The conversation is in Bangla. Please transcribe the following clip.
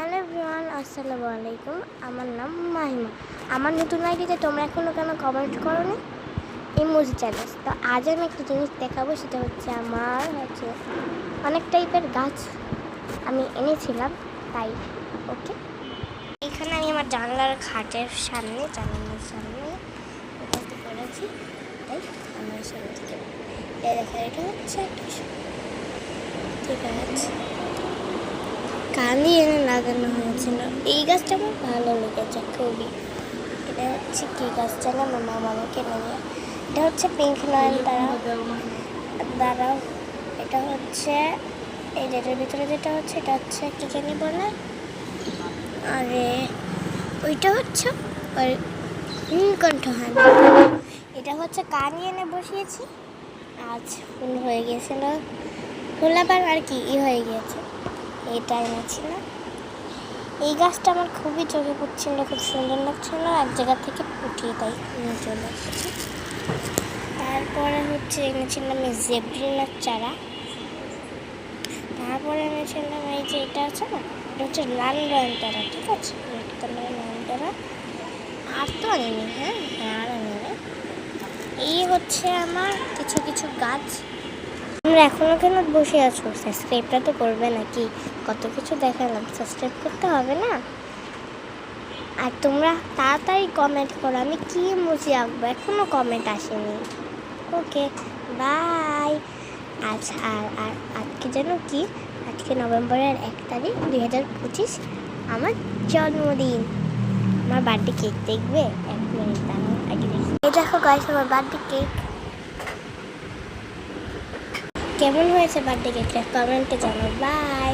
হ্যালো এভরিওয়ান, আসসালামু আলাইকুম। আমার নাম মাহিমা। আমার নতুন আইডিতে তোমরা এখনও কেন কমেন্ট করো নি? Emoji challenge. তো আজ আমি একটা জিনিস দেখাবো, সেটা হচ্ছে আমার অনেক টাইপের গাছ আমি এনেছিলাম, তাই ওকে। এখানে আমি আমার জানলার খাটের সামনে এটাতে করেছি, তাই আমার সামনে থেকে দেখা এটা হচ্ছে ঠিক আছে, কালি এনে লাগানো হয়েছিল। এই গাছটা আমার ভালো লেগেছে খুবই। এটা হচ্ছে কি গাছ জানো? আমার মা আমাকে এনে দিয়ে। এটা হচ্ছে পিঙ্ক নয়ন দ্বারাও। এটা হচ্ছে এই যেটার ভিতরে যেটা হচ্ছে, এটা হচ্ছে কি জানি বলে, আরে ওইটা হচ্ছে নীলকণ্ঠ। হ্যাঁ, এটা হচ্ছে কানি এনে বসিয়েছি। আজ ফুল হয়ে গিয়েছিল, ফুলাবার আর কি হয়ে গিয়েছে। এটা এনেছিল। এই গাছটা আমার খুবই চোখে পড়ছিল, খুব সুন্দর লাগছিল। এক জায়গা থেকে উঠিয়ে তাই নিয়ে চলে এসেছি। তারপরে হচ্ছে এনেছিলাম এই জেব্রিনার চারা। তারপরে এনেছিলাম এই যে এটা আছে না, এটা হচ্ছে লাল নয়নতারা। ঠিক আছে, নয়নতারা। আর তো আনিনি। আর আনিনি। এই হচ্ছে আমার কিছু কিছু গাছ। তোমরা এখনো কেন বসে আছো? সাবস্ক্রাইবটা তো করবে নাকি? কত কিছু দেখালাম, সাবস্ক্রাইব করতে হবে না? আর তোমরা তাড়াতাড়ি কমেন্ট করো, আমি কি মুজি আঁকবো, এখনো কমেন্ট আসেনি। ওকে, বাই। আচ্ছা, আর আজকে যেন কি, আজকে নভেম্বরের 1 তারিখ 2025, আমার জন্মদিন। আমার বার্থডে কেক দেখবে? 1 মিনিট দাঁড়াও, আগে দেখি। এই দেখো গাইস, আমার বার্থডে কেক। কেমন হয়েছে বার্থডে কেকটা? কমেন্টে জানাও। বাই।